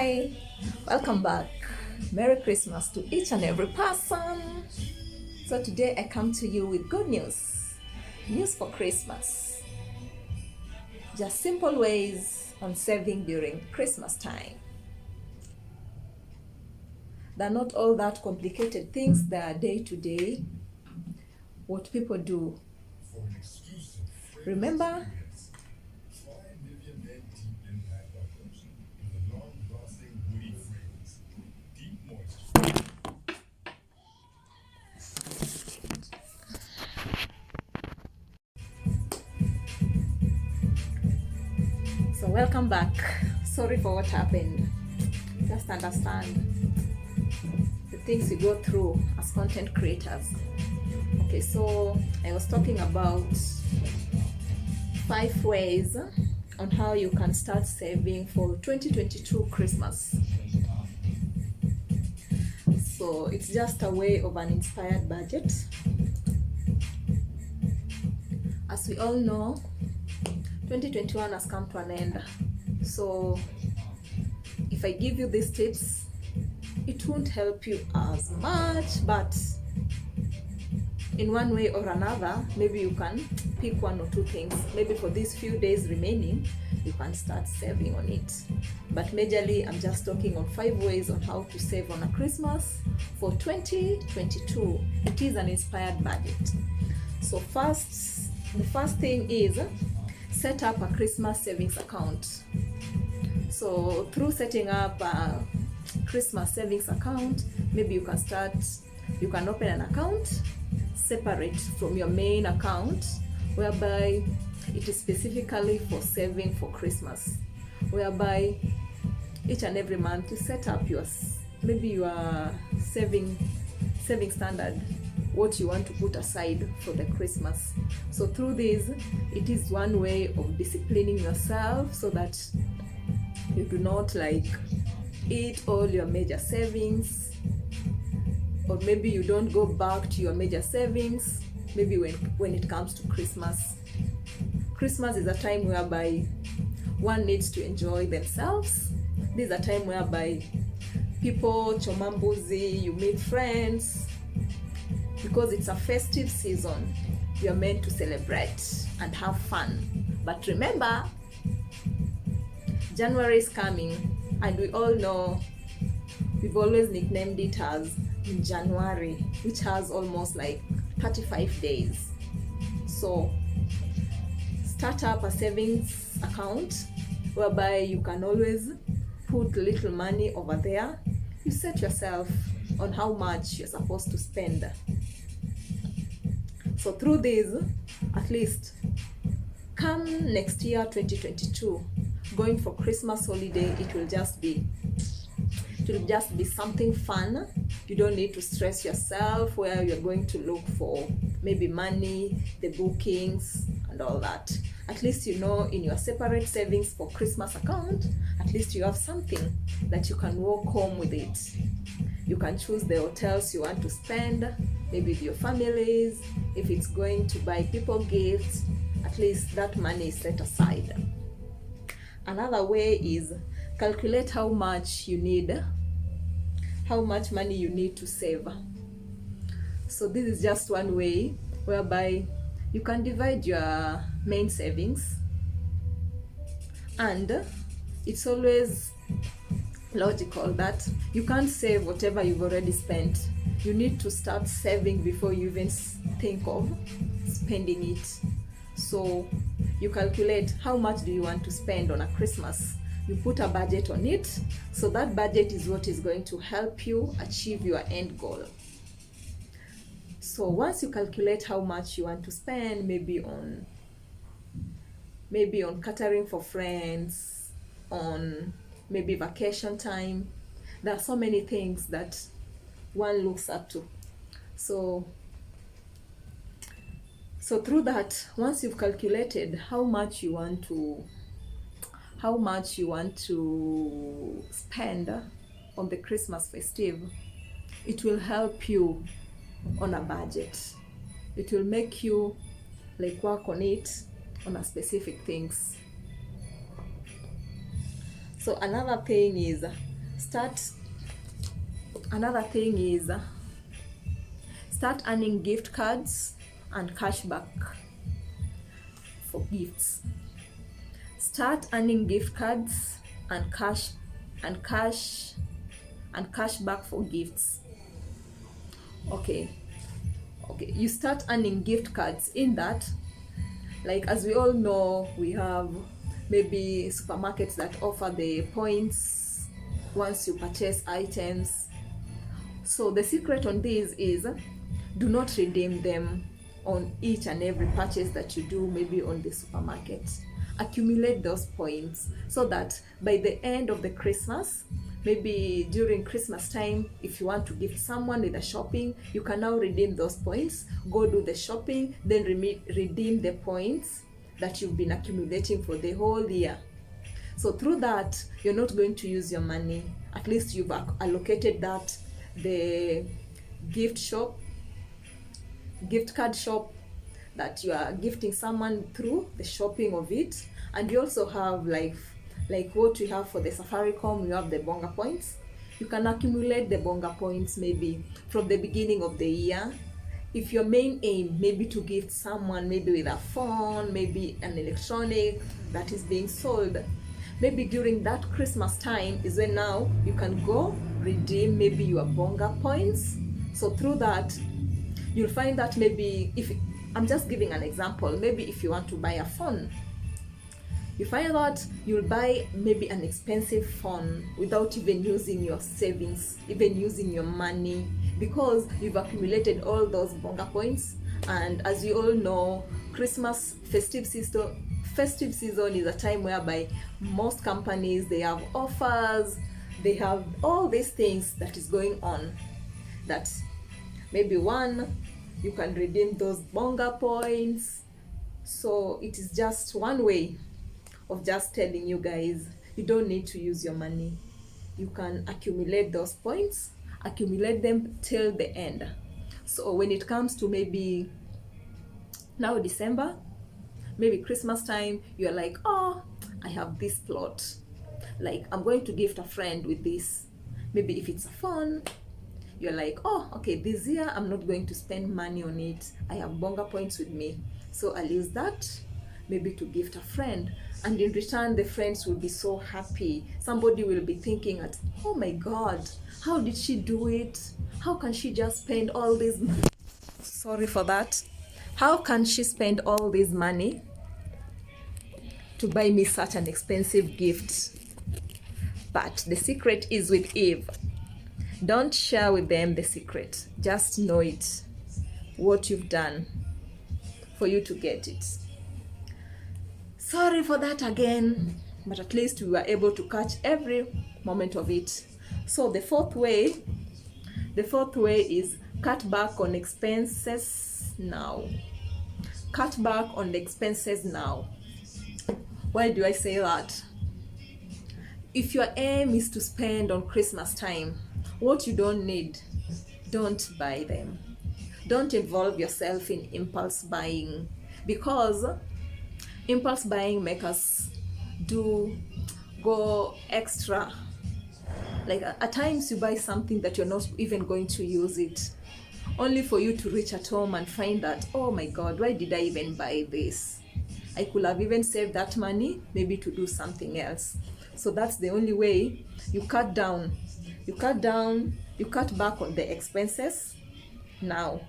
Hi, welcome back. Merry Christmas to each and every person. So today I come to you with good news. News for Christmas. Just simple ways on saving during Christmas time. They're not all that complicated things, they are day to day what people do. Remember, so welcome back. Sorry for what happened. Just understand the things we go through as content creators. Okay, so I was talking about 5 ways on how you can start saving for 2022 Christmas. So it's just a way of an inspired budget. As we all know, 2021 has come to an end. So if I give you these tips, it won't help you as much, but in one way or another, maybe you can pick 1 or 2 things. Maybe for these few days remaining, you can start saving on it. But majorly, I'm just talking on 5 ways on how to save on a Christmas for 2022. It is an inspired budget. So the first thing is set up a Christmas savings account. So through setting up a Christmas savings account, maybe you can open an account separate from your main account, whereby it is specifically for saving for Christmas, whereby each and every month you set up your saving standard, what you want to put aside for the Christmas. So through this, it is one way of disciplining yourself so that you do not eat all your major savings, or maybe you don't go back to your major savings maybe when it comes to Christmas. Christmas is a time whereby one needs to enjoy themselves. This is a time whereby people chomambuzi, you meet friends, because it's a festive season. You're meant to celebrate and have fun. But remember, January is coming, and we all know we've always nicknamed it as January, which has almost 35 days. So start up a savings account whereby you can always put little money over there. You set yourself on how much you're supposed to spend. So through this, at least come next year, 2022, going for Christmas holiday, it will just be something fun. You don't need to stress yourself where you're going to look for maybe money, the bookings and all that. At least you know in your separate savings for Christmas account, at least you have something that you can walk home with it. You can choose the hotels you want to spend, maybe with your families. If it's going to buy people gifts, at least that money is set aside. Another way is calculate how much money you need to save. So this is just one way whereby you can divide your main savings, and it's always logical that you can't save whatever you've already spent. You need to start saving before you even think of spending it. So you calculate how much do you want to spend on a Christmas. You put a budget on it, so that budget is what is going to help you achieve your end goal. So once you calculate how much you want to spend, maybe on catering for friends, on maybe vacation time, there are so many things that one looks up to. So through that, once you've calculated how much you want to spend on the Christmas festive, it will help you on a budget. It will make you work on it on a specific things. So another thing is Another thing is start earning gift cards and cashback for gifts. Start earning gift cards and cashback for gifts. Okay, you start earning gift cards in that, like, as we all know, we have maybe supermarkets that offer the points once you purchase items. So the secret on this is, do not redeem them on each and every purchase that you do, maybe on the supermarket. Accumulate those points so that by the end of the Christmas, maybe during Christmas time, if you want to gift someone with a shopping, you can now redeem those points, go do the shopping, then redeem the points that you've been accumulating for the whole year. So through that, you're not going to use your money. At least you've allocated that, the gift card shop that you are gifting someone through the shopping of it. And you also have like what we have for the Safaricom, you have the bunga points. You can accumulate the bunga points maybe from the beginning of the year. If your main aim maybe to gift someone maybe with a phone, maybe an electronic that is being sold, maybe during that Christmas time is when now you can go redeem maybe your bunga points. So through that, you'll find that maybe, if I'm just giving an example, maybe if you want to buy a phone, you find that you'll buy maybe an expensive phone without even using your savings, even using your money, because you've accumulated all those bunga points. And as you all know, Christmas festive season is a time whereby most companies, they have offers, they have all these things that is going on, that maybe one, you can redeem those bunga points. So it is just one way of just telling you guys, you don't need to use your money. You can accumulate those points, accumulate them till the end. So when it comes to maybe now December, maybe Christmas time, you're like, oh, I have this plot, like I'm going to gift a friend with this. Maybe if it's a phone, you're like, oh, okay, this year I'm not going to spend money on it. I have bunga points with me, so I'll use that maybe to gift a friend. And in return, the friends will be so happy. Somebody will be thinking that, oh my God, how did she do it? How can she just spend all this money? Sorry for that. How can she spend all this money to buy me such an expensive gift? But the secret is with Eve. Don't share with them the secret. Just know it, what you've done for you to get it. Sorry for that again, but at least we were able to catch every moment of it. So the fourth way is cut back on expenses now. Cut back on the expenses now. Why do I say that? If your aim is to spend on Christmas time, what you don't need, don't buy them. Don't involve yourself in impulse buying, because impulse buying makes us go extra. Like at times you buy something that you're not even going to use it, only for you to reach at home and find that, oh my God, why did I even buy this? I could have even saved that money maybe to do something else. So that's the only way you cut down. You cut back on the expenses now.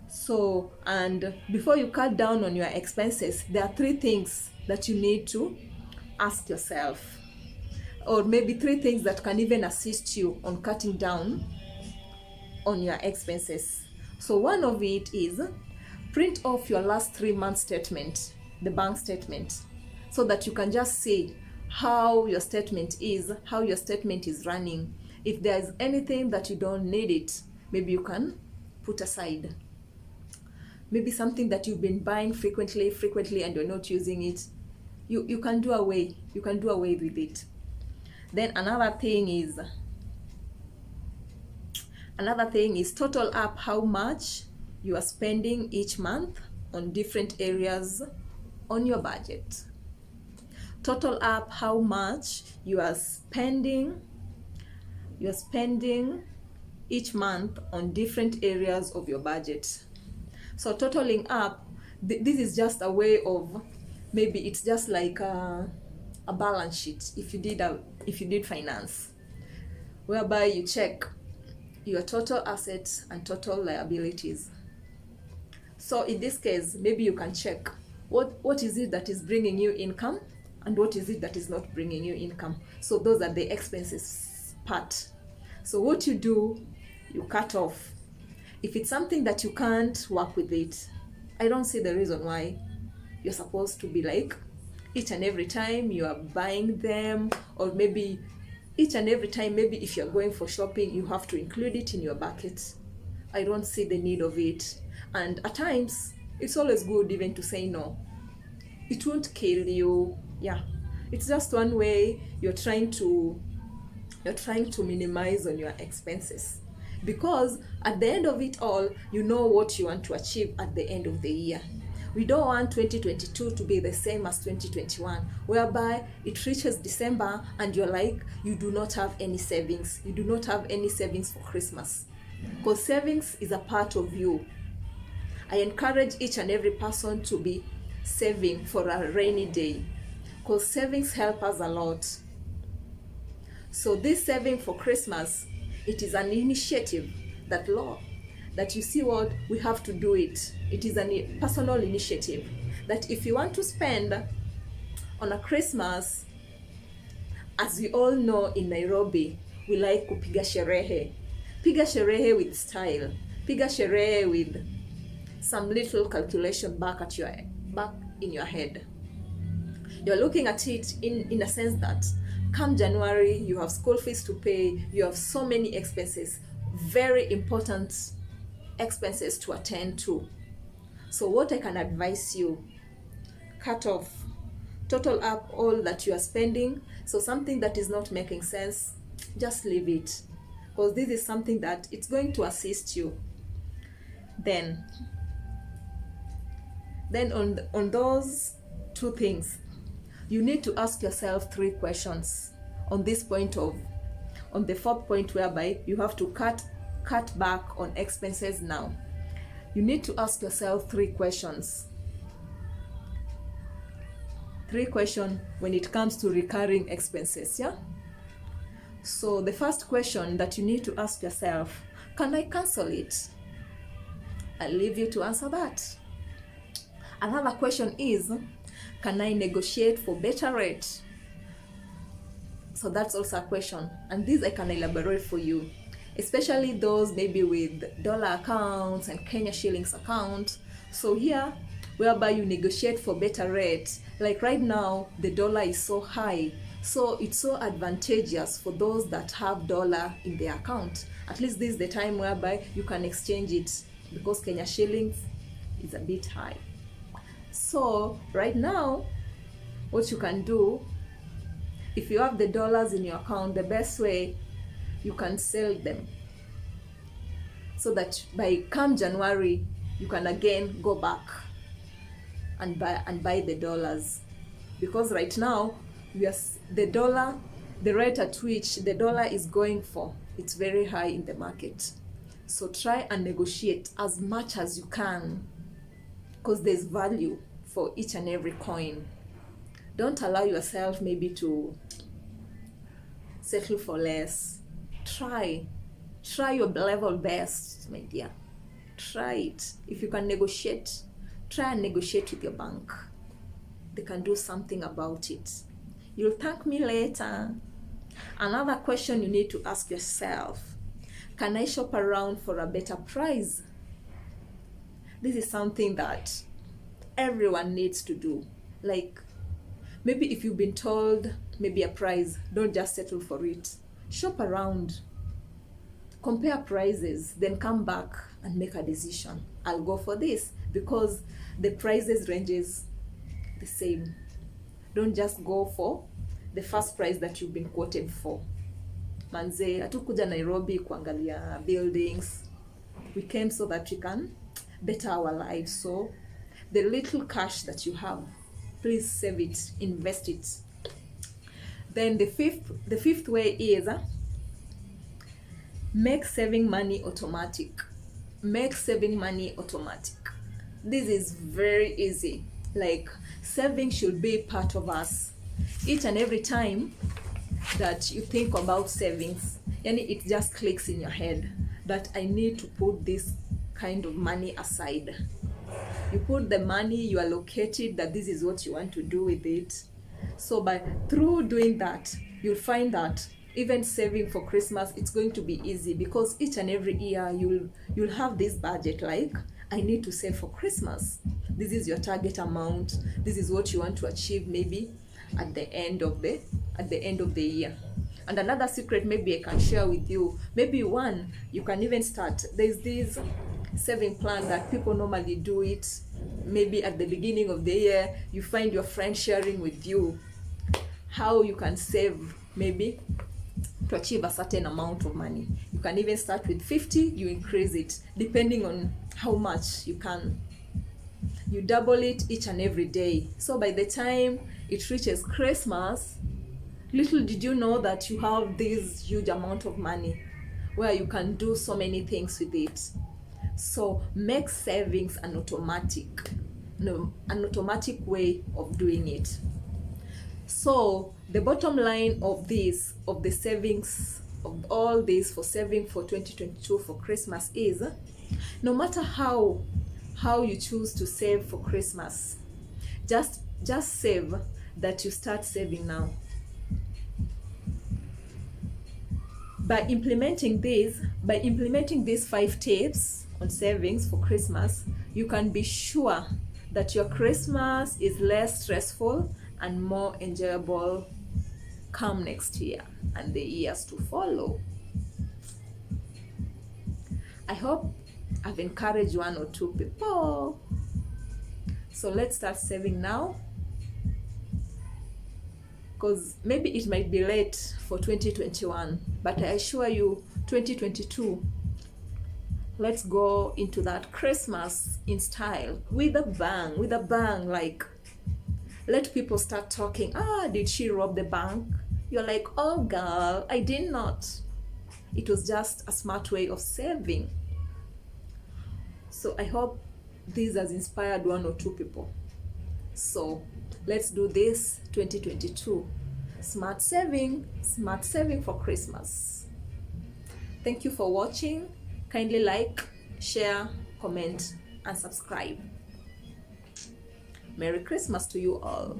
So, and before you cut down on your expenses, there are 3 things that you need to ask yourself, or maybe 3 things that can even assist you on cutting down on your expenses. So one of it is print off your last 3 months statement, the bank statement, so that you can just see how your statement is running. If there's anything that you don't need it, maybe you can put aside. Maybe something that you've been buying frequently and you're not using it, you can do away with it. Then another thing is total up how much you are spending each month on different areas on your budget. Total up how much you are spending you're spending each month on different areas of your budget. So totaling up, this is just a way of, maybe it's just like a balance sheet if you did finance, whereby you check your total assets and total liabilities. So in this case, maybe you can check what is it that is bringing you income and what is it that is not bringing you income. So those are the expenses part. So what you do, you cut off. If it's something that you can't work with it, I don't see the reason why you're supposed to be like each and every time you are buying them, or maybe each and every time, maybe if you're going for shopping, you have to include it in your bucket. I don't see the need of it. And at times, it's always good even to say no. It won't kill you. Yeah, it's just one way you're trying to minimize on your expenses, because at the end of it all, you know what you want to achieve at the end of the year. We don't want 2022 to be the same as 2021, whereby it reaches December and you're like, you do not have any savings. You do not have any savings for Christmas, because savings is a part of you. I encourage each and every person to be saving for a rainy day, because savings help us a lot. So this saving for Christmas, it is an initiative that you see what we have to do it. It is a personal initiative that if you want to spend on a Christmas, as we all know in Nairobi, we like kupiga sherehe. Piga sherehe with style. Piga sherehe with some little calculation back in your head. You're looking at it in a sense that come January, you have school fees to pay, you have so many expenses, very important expenses to attend to. So what I can advise you, cut off, total up all that you are spending. So something that is not making sense, just leave it, because this is something that it's going to assist you. Then on those two things, you need to ask yourself 3 questions on this point on the 4th point, whereby you have to cut back on expenses now. You need to ask yourself 3 questions. 3 questions when it comes to recurring expenses, yeah? So the first question that you need to ask yourself, can I cancel it? I'll leave you to answer that. Another question is, can I negotiate for better rate? So that's also a question, and this I can elaborate for you, especially those maybe with dollar accounts and Kenya shillings account. So here, whereby you negotiate for better rate, like right now the dollar is so high, so it's so advantageous for those that have dollar in their account. At least this is the time whereby you can exchange it, because Kenya shillings is a bit high. So right now, what you can do, if you have the dollars in your account, the best way, you can sell them, so that by come January, you can again go back and buy the dollars. Because right now, the rate at which the dollar is going for, it's very high in the market. So try and negotiate as much as you can, because there's value for each and every coin. Don't allow yourself maybe to settle for less. Try your level best, my dear. Try it. If you can negotiate, try and negotiate with your bank. They can do something about it. You'll thank me later. Another question you need to ask yourself, can I shop around for a better price? This is something that everyone needs to do. Like, maybe if you've been told maybe a price, don't just settle for it. Shop around, compare prices, then come back and make a decision. I'll go for this because the prices ranges the same. Don't just go for the first price that you've been quoted for. Manze, hatukuja Nairobi kuangalia buildings. We came so that we can better our lives. So the little cash that you have, please save it, invest it. Then the fifth way is, Make saving money automatic. Make saving money automatic. This is very easy. Like, saving should be part of us. Each and every time that you think about savings, and it just clicks in your head that I need to put this kind of money aside. You put the money, you allocate it, that this is what you want to do with it. So through doing that, you'll find that even saving for Christmas, it's going to be easy, because each and every year you'll have this budget, like, I need to save for Christmas. This is your target amount. This is what you want to achieve maybe at the end of the year. And another secret maybe I can share with you, maybe one, you can even start. There's this saving plan that people normally do it maybe at the beginning of the year. You find your friend sharing with you how you can save maybe to achieve a certain amount of money. You can even start with 50, you increase it depending on how much you can. You double it each and every day. So by the time it reaches Christmas, little did you know that you have this huge amount of money where you can do so many things with it. So make savings an automatic way of doing it. So the bottom line of the savings, of all this for saving for 2022 for Christmas is, no matter how you choose to save for Christmas, just save, that you start saving now. By implementing these 5 tips on savings for Christmas, you can be sure that your Christmas is less stressful and more enjoyable come next year and the years to follow. I hope I've encouraged 1 or 2 people. So let's start saving now, because maybe it might be late for 2021, but I assure you 2022, let's go into that Christmas in style, with a bang, like, let people start talking. Did she rob the bank? You're like, oh girl, I did not. It was just a smart way of saving. So I hope this has inspired 1 or 2 people. So let's do this 2022. Smart saving for Christmas. Thank you for watching. Kindly like, share, comment, and subscribe. Merry Christmas to you all.